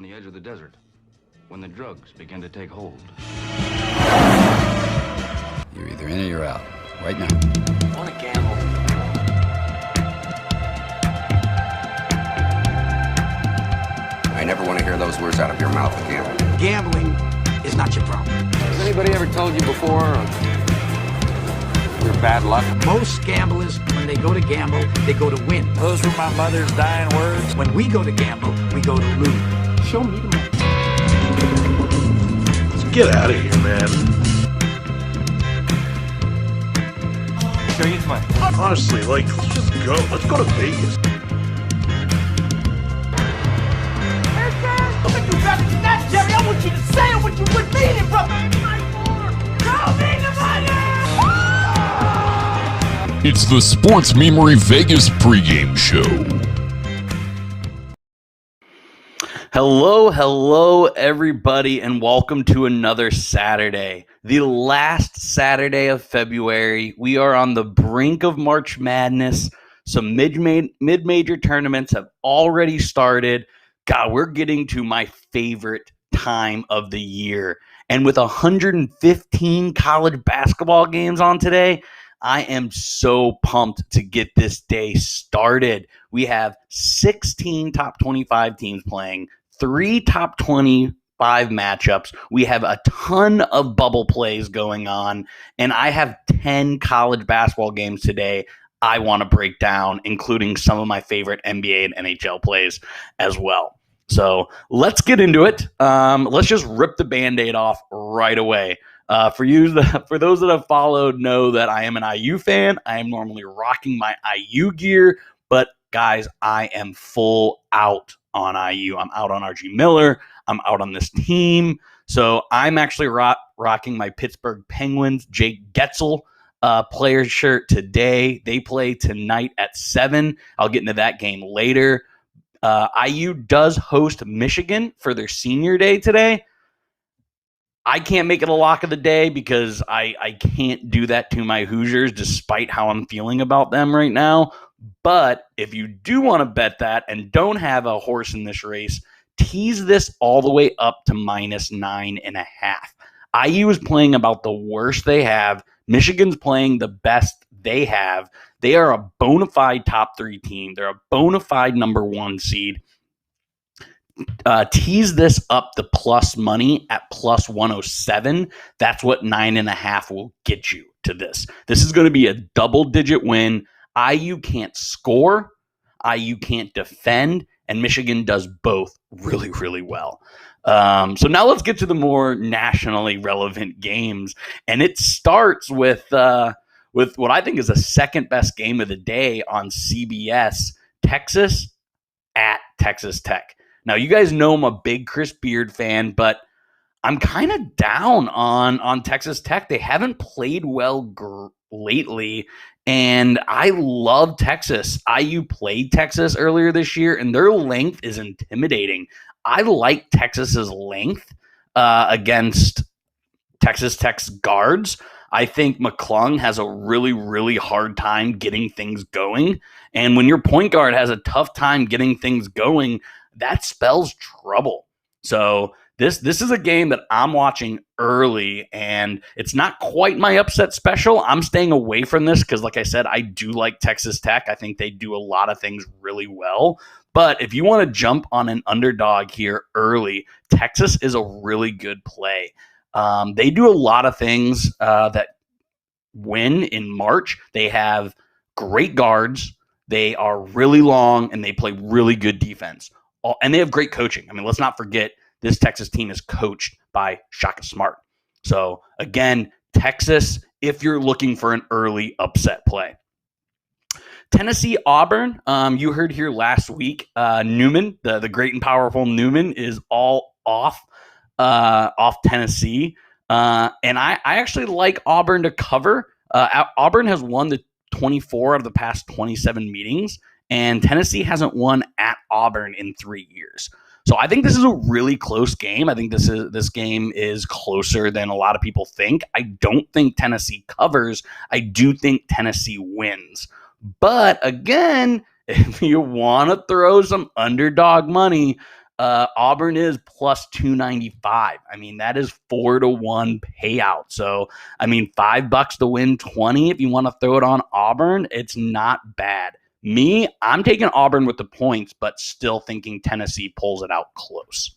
on the edge of the desert when the drugs begin to take hold. You're either in or you're out. Right now. I want to gamble. I never want to hear those words out of your mouth again. Gambling is not your problem. Has anybody ever told you before your bad luck? Most gamblers, when they go to gamble, they go to win. Those were my mother's dying words. When we go to gamble, we go to lose. Show me the money. Let's get out of here, man. Go use money. Honestly, let's just go. Let's go to Vegas. Look at you, brother. Not Jerry. I want you to say what you would mean it, brother. Show me the money! It's the Sports Memory Vegas pregame show. Hello, everybody, and welcome to another Saturday, the last Saturday of February. We are on the brink of March Madness. Some mid-major tournaments have already started. God, we're getting to my favorite time of the year. And with 115 college basketball games on today, I am so pumped to get this day started. We have 16 top 25 teams playing, 3 top 25 matchups. We have a ton of bubble plays going on, and I have 10 college basketball games today I want to break down, including some of my favorite NBA and NHL plays as well. So let's get into it. Let's just rip the Band-Aid off right away. For those that have followed know that I am an IU fan. I am normally rocking my IU gear, but guys, I am full out on IU. I'm out on RG Miller. I'm out on this team. So I'm actually rocking my Pittsburgh Penguins Jake Getzel player shirt today. They play tonight at 7. I'll get into that game later. IU does host Michigan for their senior day today. I can't make it a lock of the day because I can't do that to my Hoosiers despite how I'm feeling about them right now. But if you do want to bet that and don't have a horse in this race, tease this all the way up to -9.5. IU is playing about the worst they have. Michigan's playing the best they have. They are a bona fide top 3 team. They're a bona fide number 1 seed. Tease this up the plus money at plus 107. That's what 9.5 will get you to this. This is going to be a double-digit win. IU can't score, IU can't defend, and Michigan does both really, really well. So now let's get to the more nationally relevant games, and it starts with what I think is the second best game of the day on CBS, Texas at Texas Tech. Now, you guys know I'm a big Chris Beard fan, but I'm kind of down on Texas Tech. They haven't played well lately, and I love Texas. IU played Texas earlier this year, and their length is intimidating. I like Texas's length against Texas Tech's guards. I think McClung has a really, really hard time getting things going, and when your point guard has a tough time getting things going, that spells trouble. So this is a game that I'm watching early, and it's not quite my upset special. I'm staying away from this because, like I said, I do like Texas Tech. I think they do a lot of things really well. But if you want to jump on an underdog here early, Texas is a really good play. They do a lot of things that win in March. They have great guards. They are really long, and they play really good defense. And they have great coaching. I mean, let's not forget this Texas team is coached by Shaka Smart. So, again, Texas, if you're looking for an early upset play. Tennessee, Auburn, you heard here last week, Newman, the great and powerful Newman, is all off Tennessee. And I actually like Auburn to cover. Auburn has won the 24 out of the past 27 meetings, and Tennessee hasn't won at Auburn in 3 years. So I think this is a really close game. I think this game is closer than a lot of people think. I don't think Tennessee covers. I do think Tennessee wins. But again, if you want to throw some underdog money, Auburn is plus 295. I mean, that is 4-1 payout. So, I mean, $5 to win 20. If you want to throw it on Auburn, it's not bad. Me, I'm taking Auburn with the points, but still thinking Tennessee pulls it out close.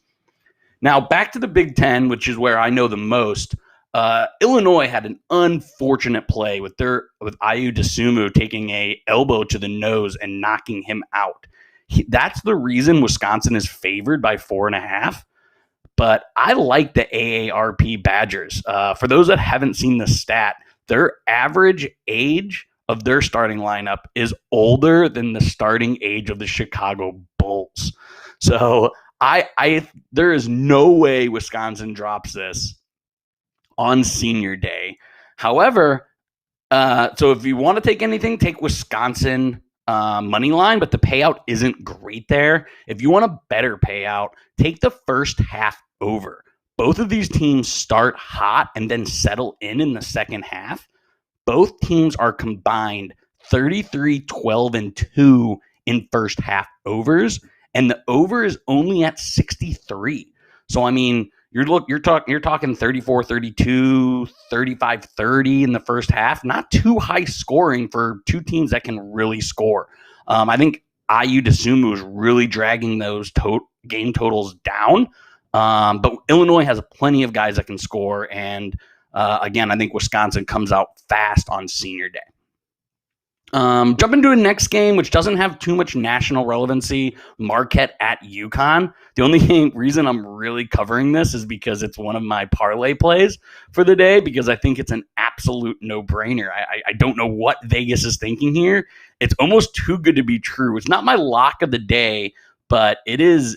Now, back to the Big Ten, which is where I know the most. Illinois had an unfortunate play with Ayu Dosunmu taking a elbow to the nose and knocking him out. That's the reason Wisconsin is favored by 4.5. But I like the AARP Badgers. For those that haven't seen the stat, their average age of their starting lineup is older than the starting age of the Chicago Bulls. So there is no way Wisconsin drops this on senior day. However, so if you want to take anything, take Wisconsin money line, but the payout isn't great there. If you want a better payout, take the first half over. Both of these teams start hot and then settle in the second half. Both teams are combined 33, 12, and 2 in first half overs, and the over is only at 63. So I mean, you're talking 34, 32, 35, 30 in the first half. Not too high scoring for two teams that can really score. I think Ayu Dosunmu is really dragging those game totals down. But Illinois has plenty of guys that can score, and again, I think Wisconsin comes out fast on senior day. Jump into the next game, which doesn't have too much national relevancy, Marquette at UConn. The only reason I'm really covering this is because it's one of my parlay plays for the day, because I think it's an absolute no-brainer. I don't know what Vegas is thinking here. It's almost too good to be true. It's not my lock of the day, but it is.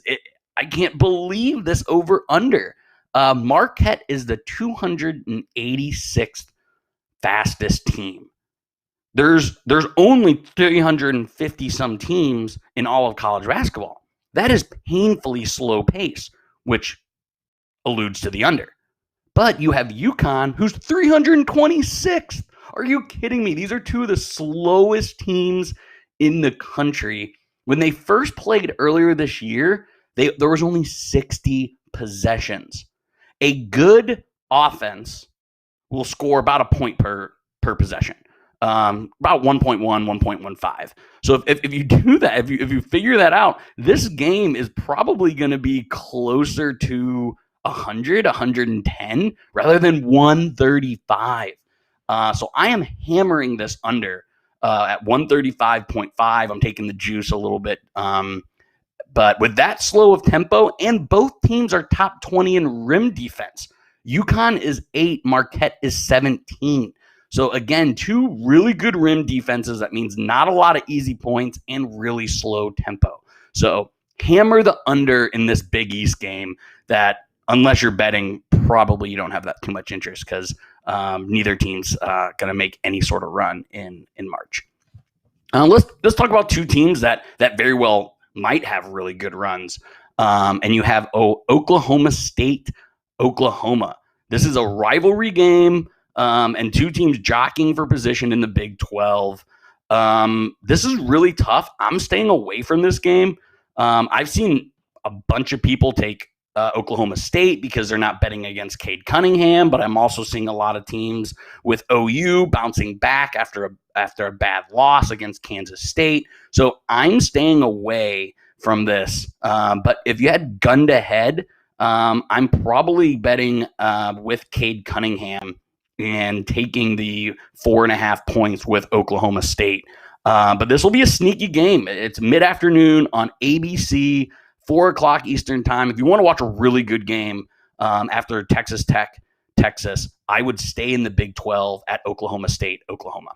I can't believe this over-under. Marquette is the 286th fastest team. There's only 350 some teams in all of college basketball. That is painfully slow pace, which alludes to the under. But you have UConn, who's 326th. Are you kidding me? These are two of the slowest teams in the country. When they first played earlier this year, there was only 60 possessions. A good offense will score about a point per possession. About 1.1, 1.15. So if you do that, if you figure that out, this game is probably going to be closer to 100, 110 rather than 135. So I am hammering this under at 135.5. I'm taking the juice a little bit. But with that slow of tempo, and both teams are top 20 in rim defense. UConn is 8, Marquette is 17. So again, two really good rim defenses. That means not a lot of easy points and really slow tempo. So hammer the under in this Big East game that, unless you're betting, probably you don't have that too much interest, because neither team's going to make any sort of run in March. Let's talk about two teams that very well might have really good runs. And you have Oklahoma State, Oklahoma. This is a rivalry game. And two teams jockeying for position in the Big 12. This is really tough. I'm staying away from this game. I've seen a bunch of people take Oklahoma State because they're not betting against Cade Cunningham, but I'm also seeing a lot of teams with OU bouncing back after a bad loss against Kansas State. So I'm staying away from this. But if you had gun to head, I'm probably betting with Cade Cunningham and taking the 4.5 points with Oklahoma State. But this will be a sneaky game. It's mid-afternoon on ABC, 4 o'clock Eastern time. If you want to watch a really good game after Texas Tech, Texas, I would stay in the Big 12 at Oklahoma State, Oklahoma.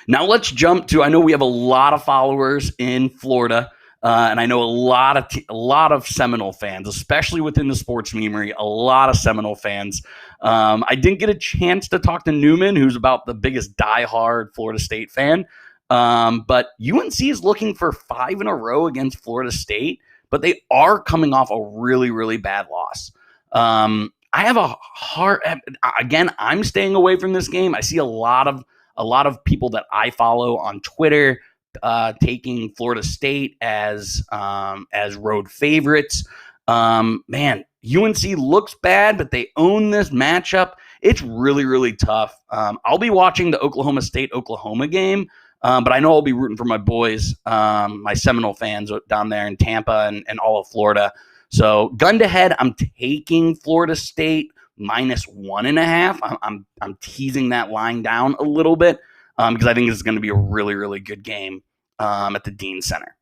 Now let's jump to, I know we have a lot of followers in Florida, and I know a lot of Seminole fans, especially within the sports memory, a lot of Seminole fans. I didn't get a chance to talk to Newman, who's about the biggest diehard Florida State fan. But UNC is looking for 5 in a row against Florida State, but they are coming off a really, really bad loss. I have a hard, again, I'm staying away from this game. I see a lot of people that I follow on Twitter taking Florida State as road favorites. Man, UNC looks bad, but they own this matchup. It's really, really tough. I'll be watching the Oklahoma State-Oklahoma game, but I know I'll be rooting for my boys, my Seminole fans down there in Tampa and all of Florida. So gun to head, I'm taking Florida State -1.5. I'm teasing that line down a little bit because I think it's going to be a really, really good game at the Dean Center.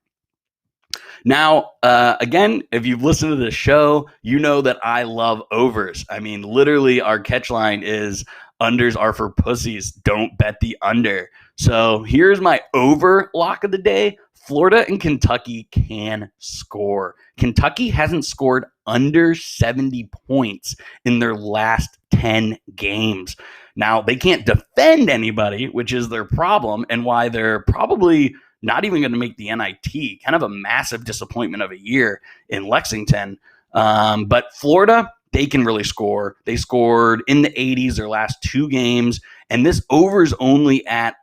Now, again, if you've listened to the show, you know that I love overs. I mean, literally, our catch line is unders are for pussies. Don't bet the under. So here's my over lock of the day. Florida and Kentucky can score. Kentucky hasn't scored under 70 points in their last 10 games. Now, they can't defend anybody, which is their problem, and why they're probably not even going to make the NIT. Kind of a massive disappointment of a year in Lexington. But Florida, they can really score. They scored in the 80s their last 2 games, and this over is only at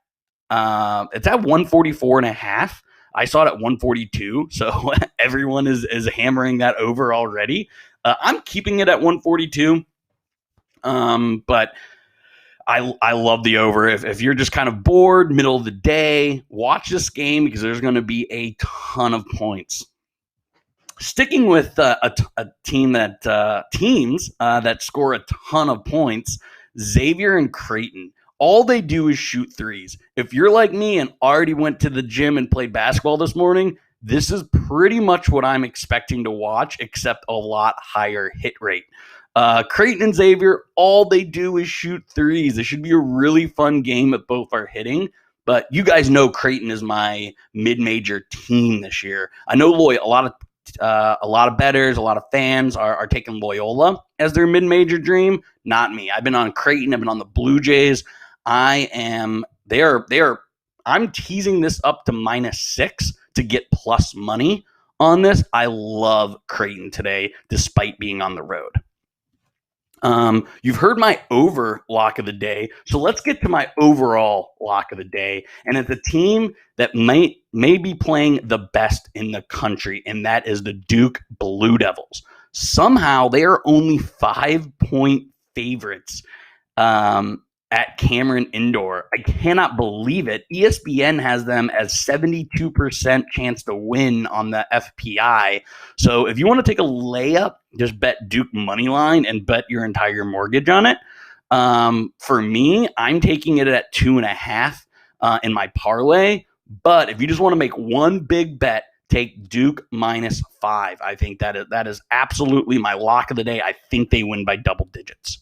it's at 144.5. I saw it at 142, so everyone is hammering that over already. I'm keeping it at 142, but I love the over. If you're just kind of bored, middle of the day, watch this game because there's going to be a ton of points. Sticking with teams that score a ton of points, Xavier and Creighton. All they do is shoot threes. If you're like me and already went to the gym and played basketball this morning, this is pretty much what I'm expecting to watch, except a lot higher hit rate. Creighton and Xavier, all they do is shoot threes. It should be a really fun game if both are hitting. But you guys know Creighton is my mid-major team this year. I know a lot of bettors, a lot of fans are taking Loyola as their mid-major dream. Not me. I've been on Creighton. I've been on the Blue Jays. I'm teasing this up to -6 to get plus money on this. I love Creighton today, despite being on the road. You've heard my over lock of the day, so let's get to my overall lock of the day. And it's a team that may be playing the best in the country, and that is the Duke Blue Devils. Somehow they are only 5-point favorites at Cameron Indoor. I cannot believe it. ESPN has them as 72% chance to win on the FPI. So if you want to take a layup, just bet Duke money line and bet your entire mortgage on it. For me, I'm taking it at 2.5 in my parlay. But if you just want to make one big bet, take Duke -5. I think that is absolutely my lock of the day. I think they win by double digits.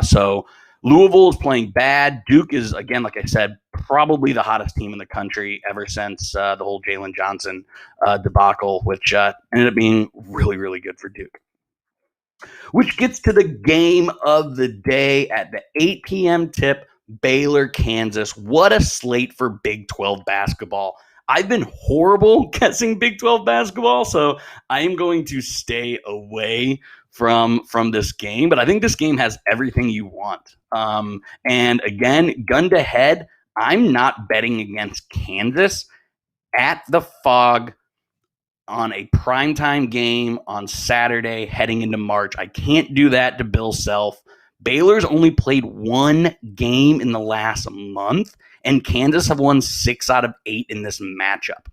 So Louisville is playing bad. Duke is, again, like I said, probably the hottest team in the country ever since the whole Jalen Johnson debacle, which ended up being really, really good for Duke. Which gets to the game of the day at the 8 p.m. tip, Baylor, Kansas. What a slate for Big 12 basketball. I've been horrible guessing Big 12 basketball, so I am going to stay away from this game. But I think this game has everything you want. And again, gun to head, I'm not betting against Kansas at the Fog on a primetime game on Saturday heading into March. I can't do that to Bill Self. Baylor's only played 1 game in the last month, and Kansas have won 6 out of 8 in this matchup.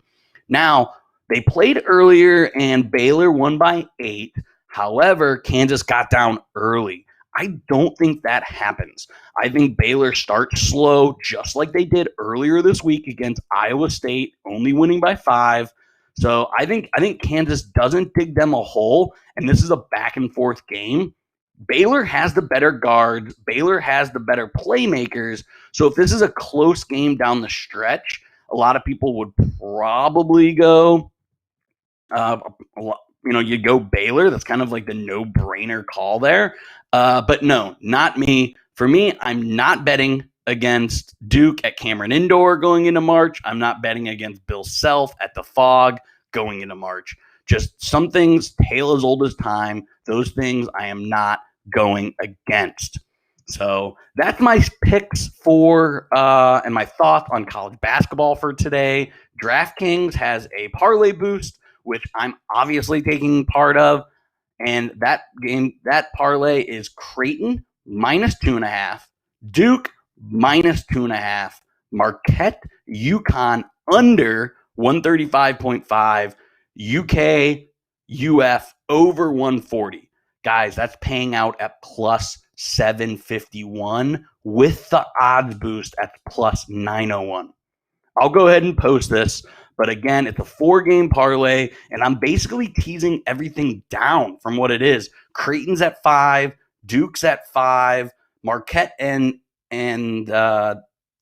Now, they played earlier, and Baylor won by 8. However, Kansas got down early. I don't think that happens. I think Baylor starts slow, just like they did earlier this week against Iowa State, only winning by 5. So I think Kansas doesn't dig them a hole, and this is a back-and-forth game. Baylor has the better guards. Baylor has the better playmakers. So if this is a close game down the stretch, a lot of people would probably go, you go Baylor. That's kind of like the no-brainer call there. But no, not me. For me, I'm not betting against Duke at Cameron Indoor going into March. I'm not betting against Bill Self at the Fog going into March. Just some things, tale as old as time. Those things I am not going against. So that's my picks for and my thoughts on college basketball for today. DraftKings has a parlay boost, which I'm obviously taking part of. And that parlay is Creighton -2.5, Duke -2.5, Marquette, UConn under 135.5, UK, UF over 140. Guys, that's paying out at +751 with the odds boost at +901. I'll go ahead and post this, but again, it's a 4-game parlay, and I'm basically teasing everything down from what it is. Creighton's at 5, Duke's at 5, Marquette and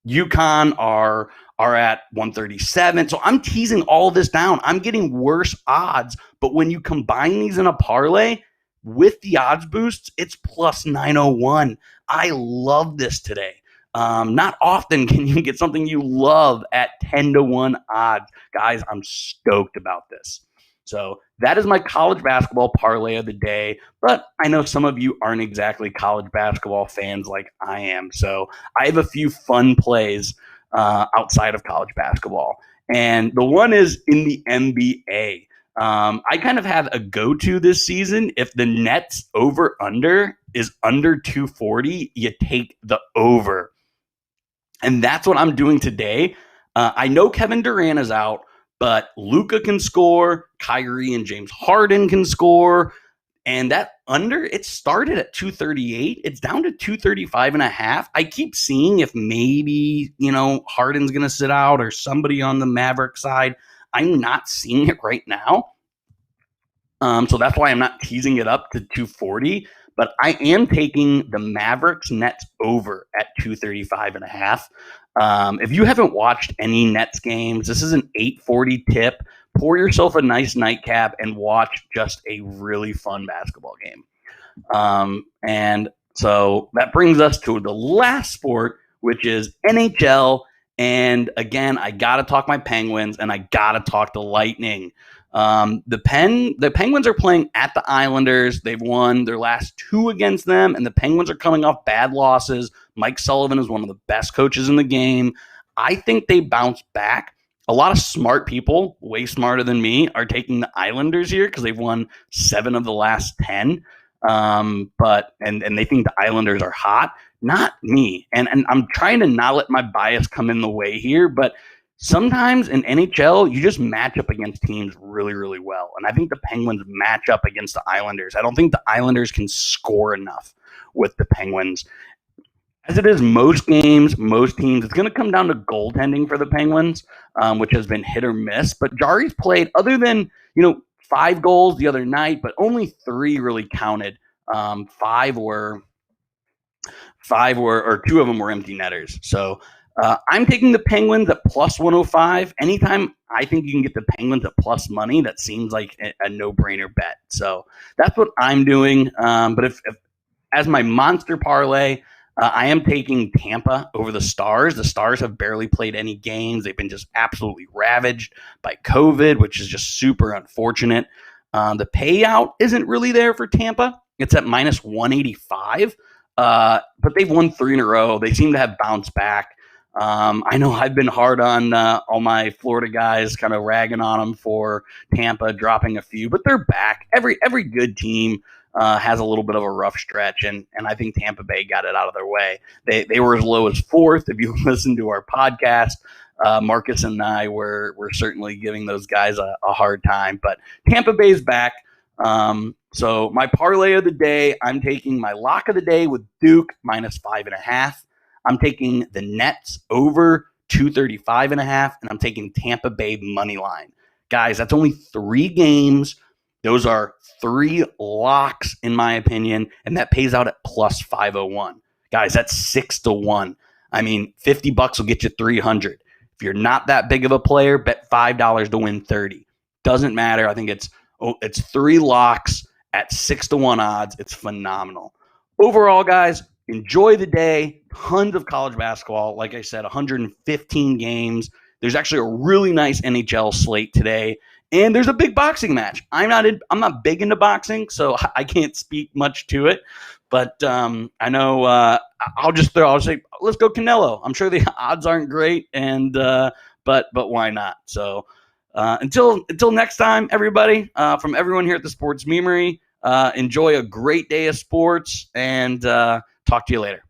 UConn are at 137. So I'm teasing all this down. I'm getting worse odds, but when you combine these in a parlay with the odds boosts, it's +901. I love this today. Not often can you get something you love at 10-1 odds. Guys, I'm stoked about this. So that is my college basketball parlay of the day. But I know some of you aren't exactly college basketball fans like I am. So I have a few fun plays outside of college basketball. And the one is in the NBA. I kind of have a go-to this season. If the Nets over-under is under 240, you take the over. And that's what I'm doing today. I know Kevin Durant is out, but Luka can score. Kyrie and James Harden can score. And that under, it started at 238. It's down to 235.5. I keep seeing if maybe, Harden's going to sit out or somebody on the Maverick side. I'm not seeing it right now. So that's why I'm not teasing it up to 240. But I am taking the Mavericks Nets over at 235.5. If you haven't watched any Nets games, this is an 8:40 tip. Pour yourself a nice nightcap and watch just a really fun basketball game. And so that brings us to the last sport, which is NHL. And again, I got to talk my Penguins and I got to talk the Lightning. The Penguins are playing at the Islanders. They've won their last 2 against them, and the Penguins are coming off bad losses. Mike Sullivan is one of the best coaches in the game. I think they bounce back. A lot of smart people, way smarter than me, are taking the Islanders here because they've won 7 of the last 10. But they think the Islanders are hot. Not me. And I'm trying to not let my bias come in the way here, but sometimes in NHL, you just match up against teams really, really well. And I think the Penguins match up against the Islanders. I don't think the Islanders can score enough with the Penguins. As it is most games, most teams, it's going to come down to goaltending for the Penguins, which has been hit or miss. But Jari's played, other than 5 goals the other night, but only 3 really counted. 5 were, or 2 of them were empty netters. So I'm taking the Penguins at +105. Anytime I think you can get the Penguins at plus money, that seems like a no-brainer bet. So that's what I'm doing. But if as my monster parlay, I am taking Tampa over the Stars. The Stars have barely played any games. They've been just absolutely ravaged by COVID, which is just super unfortunate. The payout isn't really there for Tampa. It's at -185. But they've won 3 in a row. They seem to have bounced back. I know I've been hard on all my Florida guys, kind of ragging on them for Tampa dropping a few, but they're back. Every good team has a little bit of a rough stretch, and I think Tampa Bay got it out of their way. They were as low as 4th. If you listen to our podcast, Marcus and I were certainly giving those guys a hard time, but Tampa Bay's back. So my parlay of the day, I'm taking my lock of the day with Duke -5.5. I'm taking the Nets over 235.5, and I'm taking Tampa Bay money line. Guys, that's only 3 games. Those are 3 locks, in my opinion, and that pays out at +501. Guys, that's 6-1. I mean, $50 will get you 300. If you're not that big of a player, bet $5 to win 30. Doesn't matter. I think it's 3 locks at 6-1 odds. It's phenomenal. Overall, guys, enjoy the day. Tons of college basketball. Like I said, 115 games. There's actually a really nice NHL slate today. And there's a big boxing match. I'm not big into boxing, so I can't speak much to it. But I know I'll say let's go Canelo. I'm sure the odds aren't great, and but why not? So until next time, everybody, from everyone here at the Sports Memory, enjoy a great day of sports, and talk to you later.